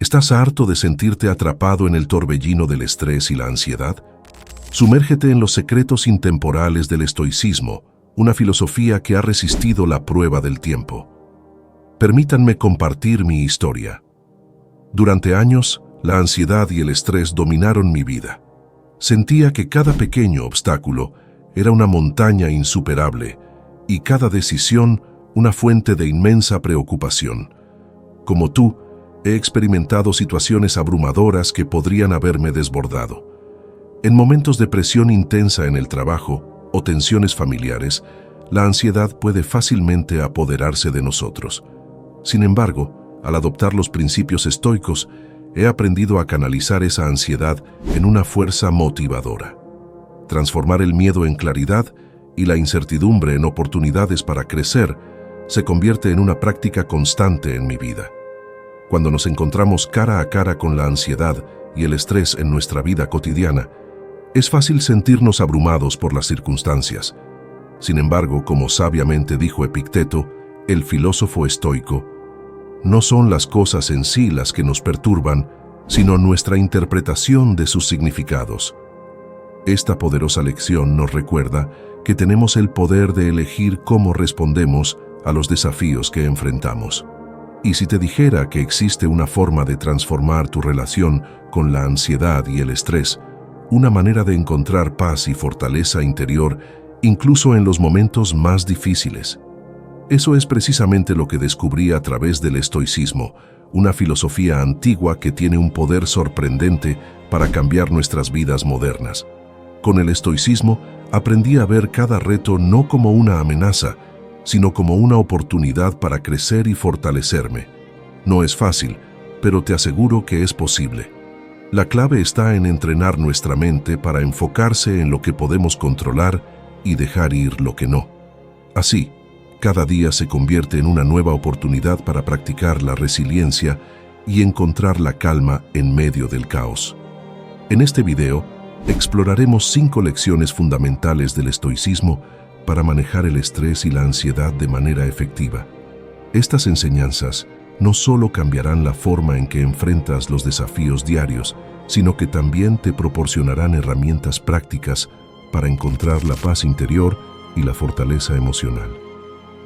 ¿Estás harto de sentirte atrapado en el torbellino del estrés y la ansiedad? Sumérgete en los secretos intemporales del estoicismo, una filosofía que ha resistido la prueba del tiempo. Permítanme compartir mi historia. Durante años, la ansiedad y el estrés dominaron mi vida. Sentía que cada pequeño obstáculo era una montaña insuperable y cada decisión una fuente de inmensa preocupación. Como tú, he experimentado situaciones abrumadoras que podrían haberme desbordado. En momentos de presión intensa en el trabajo o tensiones familiares, la ansiedad puede fácilmente apoderarse de nosotros. Sin embargo, al adoptar los principios estoicos, he aprendido a canalizar esa ansiedad en una fuerza motivadora. Transformar el miedo en claridad y la incertidumbre en oportunidades para crecer se convierte en una práctica constante en mi vida. Cuando nos encontramos cara a cara con la ansiedad y el estrés en nuestra vida cotidiana, es fácil sentirnos abrumados por las circunstancias. Sin embargo, como sabiamente dijo Epicteto, el filósofo estoico, no son las cosas en sí las que nos perturban, sino nuestra interpretación de sus significados. Esta poderosa lección nos recuerda que tenemos el poder de elegir cómo respondemos a los desafíos que enfrentamos. Y si te dijera que existe una forma de transformar tu relación con la ansiedad y el estrés, una manera de encontrar paz y fortaleza interior, incluso en los momentos más difíciles. Eso es precisamente lo que descubrí a través del estoicismo, una filosofía antigua que tiene un poder sorprendente para cambiar nuestras vidas modernas. Con el estoicismo, aprendí a ver cada reto no como una amenaza, sino como una oportunidad para crecer y fortalecerme. No es fácil, pero te aseguro que es posible. La clave está en entrenar nuestra mente para enfocarse en lo que podemos controlar y dejar ir lo que no. Así, cada día se convierte en una nueva oportunidad para practicar la resiliencia y encontrar la calma en medio del caos. En este video, exploraremos 5 lecciones fundamentales del estoicismo para manejar el estrés y la ansiedad de manera efectiva. Estas enseñanzas no solo cambiarán la forma en que enfrentas los desafíos diarios, sino que también te proporcionarán herramientas prácticas para encontrar la paz interior y la fortaleza emocional.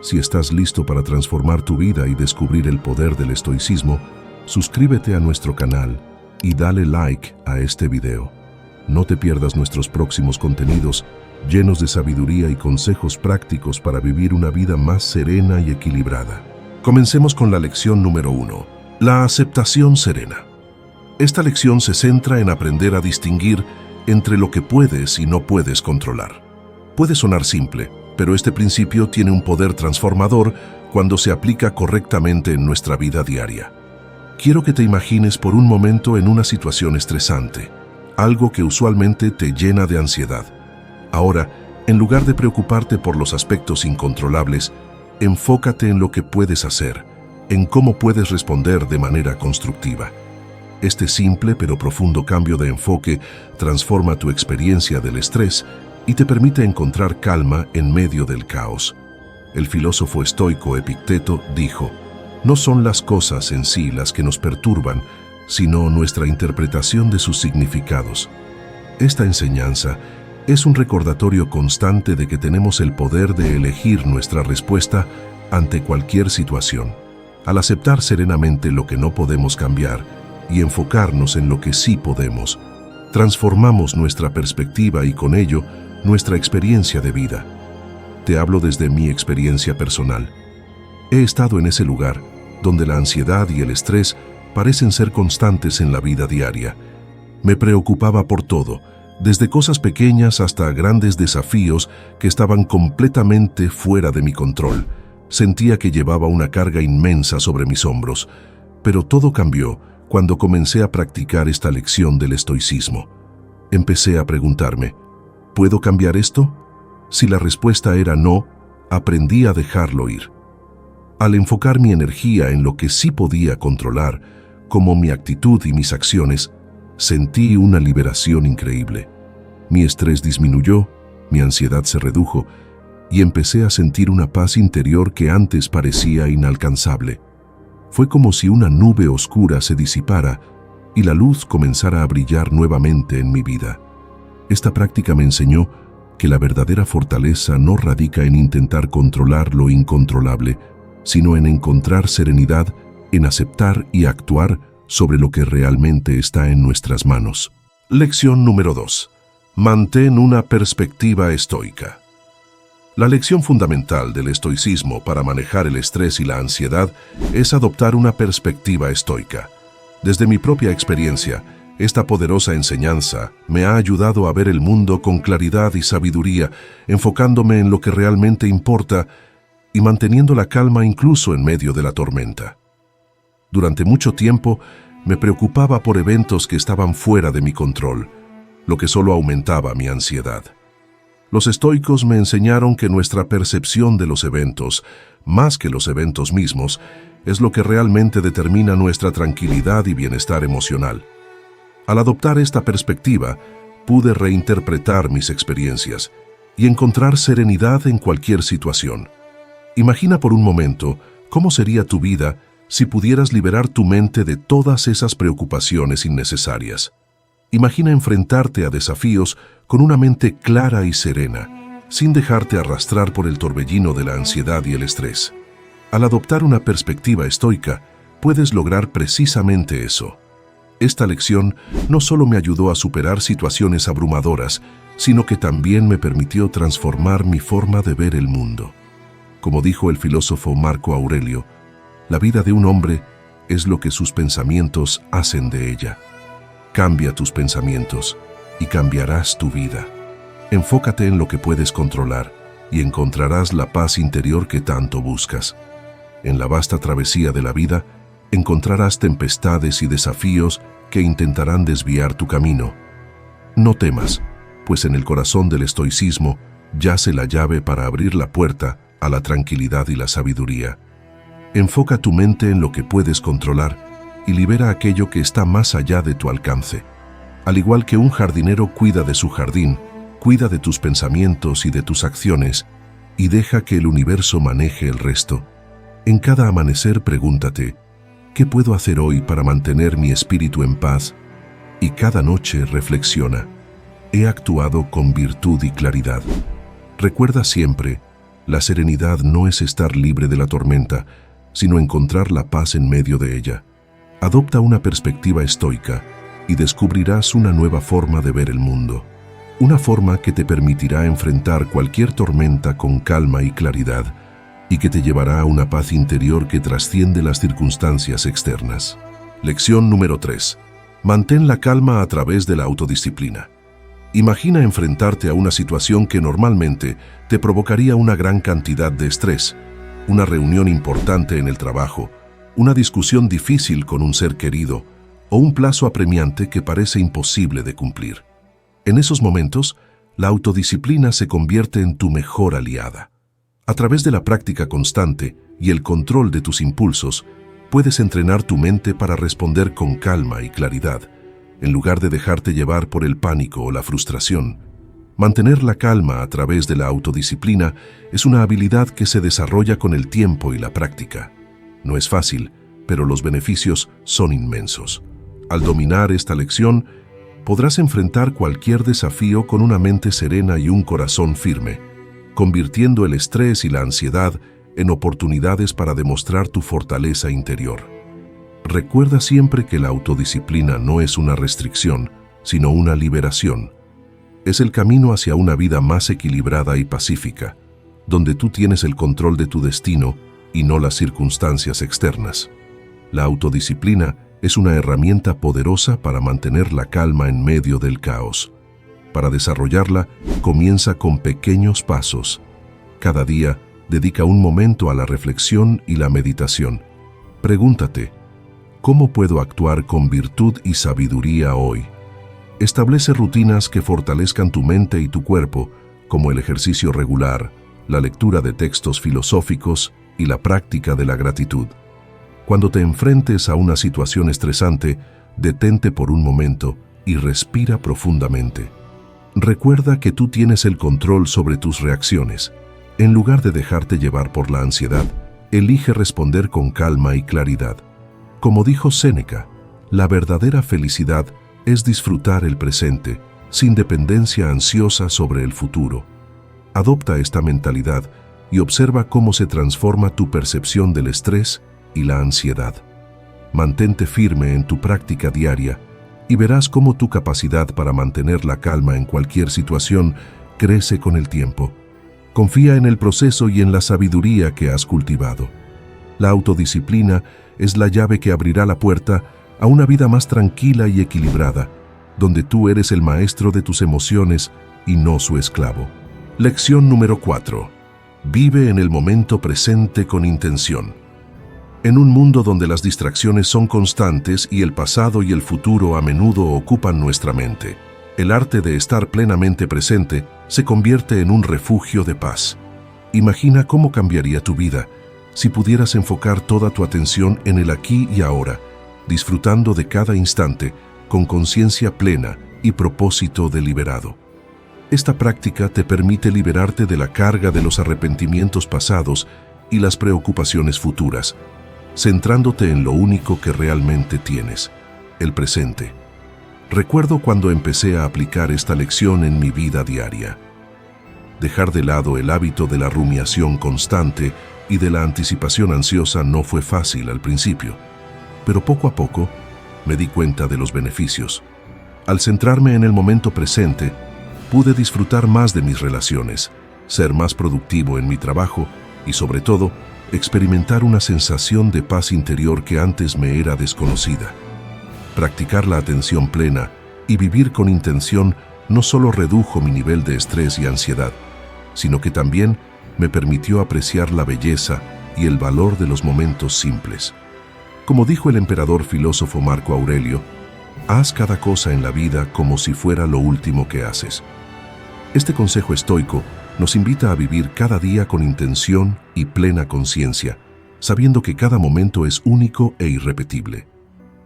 Si estás listo para transformar tu vida y descubrir el poder del estoicismo, suscríbete a nuestro canal y dale like a este video. No te pierdas nuestros próximos contenidos llenos de sabiduría y consejos prácticos para vivir una vida más serena y equilibrada. Comencemos con la lección número 1, la aceptación serena. Esta lección se centra en aprender a distinguir entre lo que puedes y no puedes controlar. Puede sonar simple, pero este principio tiene un poder transformador cuando se aplica correctamente en nuestra vida diaria. Quiero que te imagines por un momento en una situación estresante, algo que usualmente te llena de ansiedad. Ahora, en lugar de preocuparte por los aspectos incontrolables, enfócate en lo que puedes hacer, en cómo puedes responder de manera constructiva. Este simple pero profundo cambio de enfoque transforma tu experiencia del estrés y te permite encontrar calma en medio del caos. El filósofo estoico Epicteto dijo, no son las cosas en sí las que nos perturban, sino nuestra interpretación de sus significados. Esta enseñanza es un recordatorio constante de que tenemos el poder de elegir nuestra respuesta ante cualquier situación. Al aceptar serenamente lo que no podemos cambiar y enfocarnos en lo que sí podemos, transformamos nuestra perspectiva y con ello nuestra experiencia de vida. Te hablo desde mi experiencia personal. He estado en ese lugar donde la ansiedad y el estrés parecen ser constantes en la vida diaria. Me preocupaba por todo, desde cosas pequeñas hasta grandes desafíos que estaban completamente fuera de mi control. Sentía que llevaba una carga inmensa sobre mis hombros, pero todo cambió cuando comencé a practicar esta lección del estoicismo. Empecé a preguntarme, ¿puedo cambiar esto? Si la respuesta era no, aprendí a dejarlo ir. Al enfocar mi energía en lo que sí podía controlar, como mi actitud y mis acciones, sentí una liberación increíble. Mi estrés disminuyó, mi ansiedad se redujo y empecé a sentir una paz interior que antes parecía inalcanzable. Fue como si una nube oscura se disipara y la luz comenzara a brillar nuevamente en mi vida. Esta práctica me enseñó que la verdadera fortaleza no radica en intentar controlar lo incontrolable, sino en encontrar serenidad, en aceptar y actuar sobre lo que realmente está en nuestras manos. Lección número 2. Mantén una perspectiva estoica. La lección fundamental del estoicismo para manejar el estrés y la ansiedad es adoptar una perspectiva estoica. Desde mi propia experiencia, esta poderosa enseñanza me ha ayudado a ver el mundo con claridad y sabiduría, enfocándome en lo que realmente importa y manteniendo la calma incluso en medio de la tormenta. Durante mucho tiempo me preocupaba por eventos que estaban fuera de mi control, lo que solo aumentaba mi ansiedad. Los estoicos me enseñaron que nuestra percepción de los eventos, más que los eventos mismos, es lo que realmente determina nuestra tranquilidad y bienestar emocional. Al adoptar esta perspectiva, pude reinterpretar mis experiencias y encontrar serenidad en cualquier situación. Imagina por un momento cómo sería tu vida si pudieras liberar tu mente de todas esas preocupaciones innecesarias. Imagina enfrentarte a desafíos con una mente clara y serena, sin dejarte arrastrar por el torbellino de la ansiedad y el estrés. Al adoptar una perspectiva estoica, puedes lograr precisamente eso. Esta lección no solo me ayudó a superar situaciones abrumadoras, sino que también me permitió transformar mi forma de ver el mundo. Como dijo el filósofo Marco Aurelio, la vida de un hombre es lo que sus pensamientos hacen de ella. Cambia tus pensamientos y cambiarás tu vida. Enfócate en lo que puedes controlar y encontrarás la paz interior que tanto buscas. En la vasta travesía de la vida, encontrarás tempestades y desafíos que intentarán desviar tu camino. No temas, pues en el corazón del estoicismo yace la llave para abrir la puerta a la tranquilidad y la sabiduría. Enfoca tu mente en lo que puedes controlar y libera aquello que está más allá de tu alcance. Al igual que un jardinero cuida de su jardín, cuida de tus pensamientos y de tus acciones y deja que el universo maneje el resto. En cada amanecer pregúntate, ¿qué puedo hacer hoy para mantener mi espíritu en paz? Y cada noche reflexiona, ¿he actuado con virtud y claridad? Recuerda siempre, la serenidad no es estar libre de la tormenta, sino encontrar la paz en medio de ella. Adopta una perspectiva estoica y descubrirás una nueva forma de ver el mundo. Una forma que te permitirá enfrentar cualquier tormenta con calma y claridad y que te llevará a una paz interior que trasciende las circunstancias externas. Lección número 3. Mantén la calma a través de la autodisciplina. Imagina enfrentarte a una situación que normalmente te provocaría una gran cantidad de estrés, una reunión importante en el trabajo, una discusión difícil con un ser querido o un plazo apremiante que parece imposible de cumplir. En esos momentos, la autodisciplina se convierte en tu mejor aliada. A través de la práctica constante y el control de tus impulsos, puedes entrenar tu mente para responder con calma y claridad, en lugar de dejarte llevar por el pánico o la frustración. Mantener la calma a través de la autodisciplina es una habilidad que se desarrolla con el tiempo y la práctica. No es fácil, pero los beneficios son inmensos. Al dominar esta lección, podrás enfrentar cualquier desafío con una mente serena y un corazón firme, convirtiendo el estrés y la ansiedad en oportunidades para demostrar tu fortaleza interior. Recuerda siempre que la autodisciplina no es una restricción, sino una liberación. Es el camino hacia una vida más equilibrada y pacífica, donde tú tienes el control de tu destino y no las circunstancias externas. La autodisciplina es una herramienta poderosa para mantener la calma en medio del caos. Para desarrollarla, comienza con pequeños pasos. Cada día, dedica un momento a la reflexión y la meditación. Pregúntate, ¿cómo puedo actuar con virtud y sabiduría hoy? Establece rutinas que fortalezcan tu mente y tu cuerpo, como el ejercicio regular, la lectura de textos filosóficos y la práctica de la gratitud. Cuando te enfrentes a una situación estresante, detente por un momento y respira profundamente. Recuerda que tú tienes el control sobre tus reacciones. En lugar de dejarte llevar por la ansiedad, Elige responder con calma y claridad. Como dijo Séneca, la verdadera felicidad es disfrutar el presente, sin dependencia ansiosa sobre el futuro. Adopta esta mentalidad y observa cómo se transforma tu percepción del estrés y la ansiedad. Mantente firme en tu práctica diaria y verás cómo tu capacidad para mantener la calma en cualquier situación crece con el tiempo. Confía en el proceso y en la sabiduría que has cultivado. La autodisciplina es la llave que abrirá la puerta a una vida más tranquila y equilibrada, donde tú eres el maestro de tus emociones y no su esclavo. Lección número 4. Vive en el momento presente con intención. En un mundo donde las distracciones son constantes y el pasado y el futuro a menudo ocupan nuestra mente, el arte de estar plenamente presente se convierte en un refugio de paz. Imagina cómo cambiaría tu vida si pudieras enfocar toda tu atención en el aquí y ahora, disfrutando de cada instante con conciencia plena y propósito deliberado. Esta práctica te permite liberarte de la carga de los arrepentimientos pasados y las preocupaciones futuras, centrándote en lo único que realmente tienes, el presente. Recuerdo cuando empecé a aplicar esta lección en mi vida diaria. Dejar de lado el hábito de la rumiación constante y de la anticipación ansiosa no fue fácil al principio, pero poco a poco me di cuenta de los beneficios. Al centrarme en el momento presente, pude disfrutar más de mis relaciones, ser más productivo en mi trabajo y, sobre todo, experimentar una sensación de paz interior que antes me era desconocida. Practicar la atención plena y vivir con intención no solo redujo mi nivel de estrés y ansiedad, sino que también me permitió apreciar la belleza y el valor de los momentos simples. Como dijo el emperador filósofo Marco Aurelio, haz cada cosa en la vida como si fuera lo último que haces. Este consejo estoico nos invita a vivir cada día con intención y plena conciencia, sabiendo que cada momento es único e irrepetible.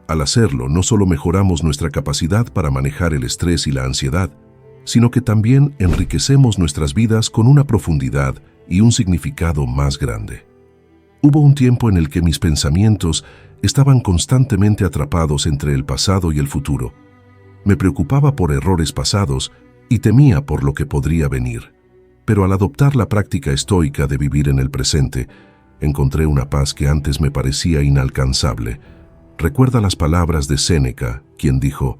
Al hacerlo, no solo mejoramos nuestra capacidad para manejar el estrés y la ansiedad, sino que también enriquecemos nuestras vidas con una profundidad y un significado más grande. Hubo un tiempo en el que mis pensamientos estaban constantemente atrapados entre el pasado y el futuro. Me preocupaba por errores pasados y temía por lo que podría venir. Pero al adoptar la práctica estoica de vivir en el presente, encontré una paz que antes me parecía inalcanzable. Recuerda las palabras de Séneca, quien dijo: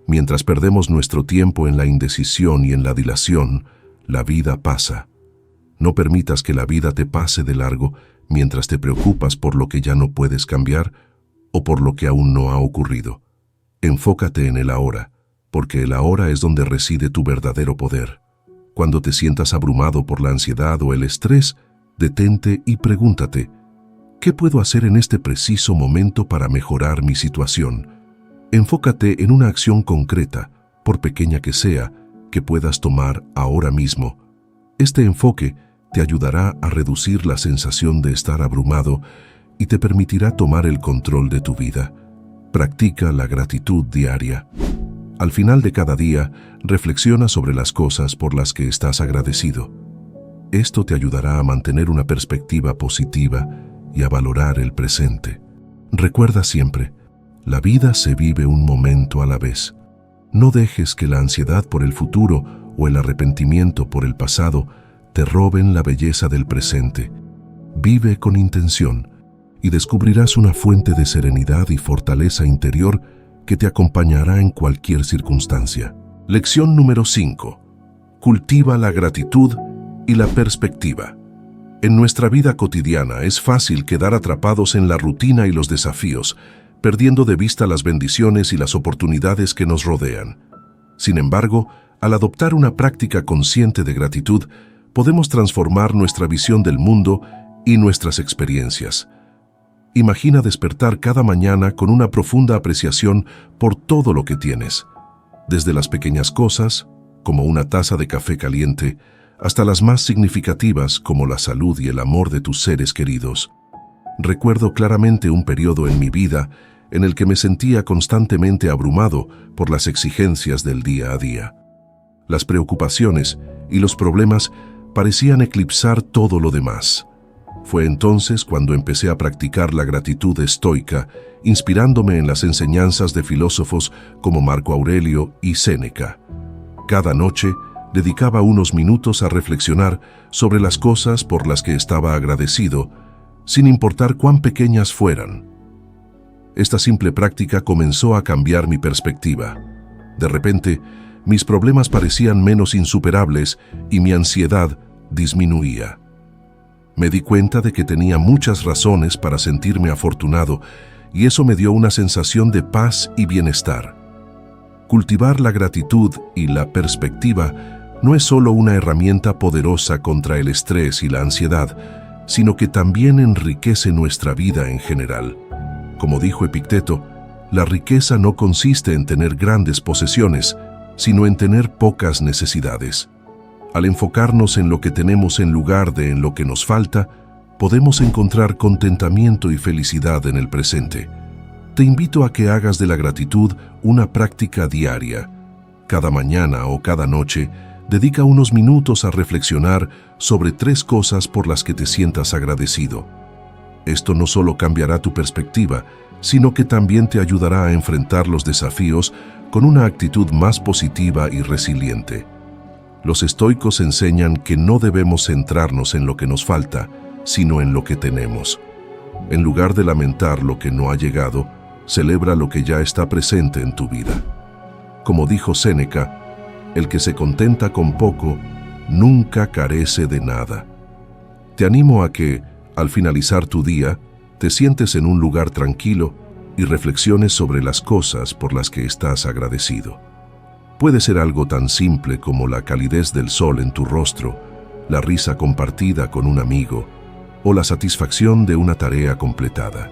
«Mientras perdemos nuestro tiempo en la indecisión y en la dilación, la vida pasa». No permitas que la vida te pase de largo mientras te preocupas por lo que ya no puedes cambiar o por lo que aún no ha ocurrido. Enfócate en el ahora, porque el ahora es donde reside tu verdadero poder. Cuando te sientas abrumado por la ansiedad o el estrés, detente y pregúntate: ¿qué puedo hacer en este preciso momento para mejorar mi situación? Enfócate en una acción concreta, por pequeña que sea, que puedas tomar ahora mismo. Este enfoque te ayudará a reducir la sensación de estar abrumado y te permitirá tomar el control de tu vida. Practica la gratitud diaria. Al final de cada día, reflexiona sobre las cosas por las que estás agradecido. Esto te ayudará a mantener una perspectiva positiva y a valorar el presente. Recuerda siempre, la vida se vive un momento a la vez. No dejes que la ansiedad por el futuro o el arrepentimiento por el pasado te roben la belleza del presente. Vive con intención y descubrirás una fuente de serenidad y fortaleza interior que te acompañará en cualquier circunstancia. Lección número 5. Cultiva la gratitud y la perspectiva. En nuestra vida cotidiana es fácil quedar atrapados en la rutina y los desafíos, perdiendo de vista las bendiciones y las oportunidades que nos rodean. Sin embargo, al adoptar una práctica consciente de gratitud, podemos transformar nuestra visión del mundo y nuestras experiencias. Imagina despertar cada mañana con una profunda apreciación por todo lo que tienes, desde las pequeñas cosas, como una taza de café caliente, hasta las más significativas, como la salud y el amor de tus seres queridos. Recuerdo claramente un periodo en mi vida en el que me sentía constantemente abrumado por las exigencias del día a día. Las preocupaciones y los problemas parecían eclipsar todo lo demás. Fue entonces cuando empecé a practicar la gratitud estoica, inspirándome en las enseñanzas de filósofos como Marco Aurelio y Séneca. Cada noche dedicaba unos minutos a reflexionar sobre las cosas por las que estaba agradecido, sin importar cuán pequeñas fueran. Esta simple práctica comenzó a cambiar mi perspectiva. De repente, mis problemas parecían menos insuperables y mi ansiedad disminuía. Me di cuenta de que tenía muchas razones para sentirme afortunado y eso me dio una sensación de paz y bienestar. Cultivar la gratitud y la perspectiva no es solo una herramienta poderosa contra el estrés y la ansiedad, sino que también enriquece nuestra vida en general. Como dijo Epicteto, la riqueza no consiste en tener grandes posesiones, sino en tener pocas necesidades. Al enfocarnos en lo que tenemos en lugar de en lo que nos falta, podemos encontrar contentamiento y felicidad en el presente. Te invito a que hagas de la gratitud una práctica diaria. Cada mañana o cada noche, dedica unos minutos a reflexionar sobre 3 cosas por las que te sientas agradecido. Esto no solo cambiará tu perspectiva, sino que también te ayudará a enfrentar los desafíos con una actitud más positiva y resiliente. Los estoicos enseñan que no debemos centrarnos en lo que nos falta, sino en lo que tenemos. En lugar de lamentar lo que no ha llegado, celebra lo que ya está presente en tu vida. Como dijo Séneca, el que se contenta con poco, nunca carece de nada. Te animo a que, al finalizar tu día, te sientes en un lugar tranquilo y reflexiones sobre las cosas por las que estás agradecido. Puede ser algo tan simple como la calidez del sol en tu rostro, la risa compartida con un amigo o la satisfacción de una tarea completada.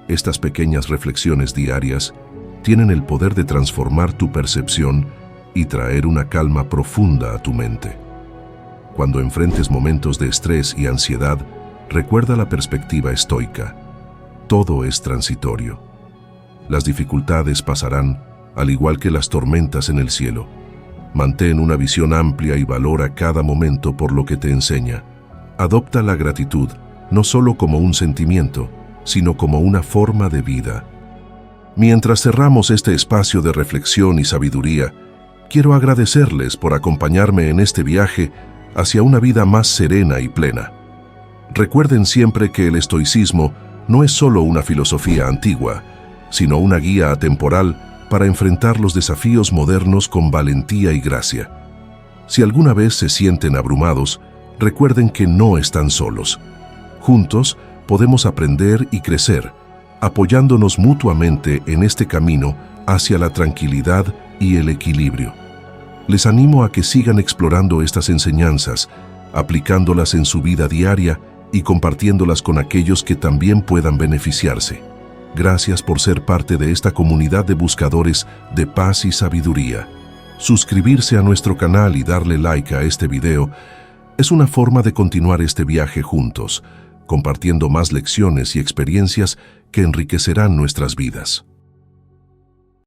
Estas pequeñas reflexiones diarias tienen el poder de transformar tu percepción y traer una calma profunda a tu mente. Cuando enfrentes momentos de estrés y ansiedad, recuerda la perspectiva estoica. Todo es transitorio. Las dificultades pasarán, al igual que las tormentas en el cielo. Mantén una visión amplia y valora cada momento por lo que te enseña. Adopta la gratitud, no solo como un sentimiento, sino como una forma de vida. Mientras cerramos este espacio de reflexión y sabiduría, quiero agradecerles por acompañarme en este viaje hacia una vida más serena y plena. Recuerden siempre que el estoicismo no es solo una filosofía antigua, sino una guía atemporal para enfrentar los desafíos modernos con valentía y gracia. Si alguna vez se sienten abrumados, recuerden que no están solos. Juntos podemos aprender y crecer, apoyándonos mutuamente en este camino hacia la tranquilidad y el equilibrio. Les animo a que sigan explorando estas enseñanzas, aplicándolas en su vida diaria y compartiéndolas con aquellos que también puedan beneficiarse. Gracias por ser parte de esta comunidad de buscadores de paz y sabiduría. Suscribirse a nuestro canal y darle like a este video es una forma de continuar este viaje juntos, compartiendo más lecciones y experiencias que enriquecerán nuestras vidas.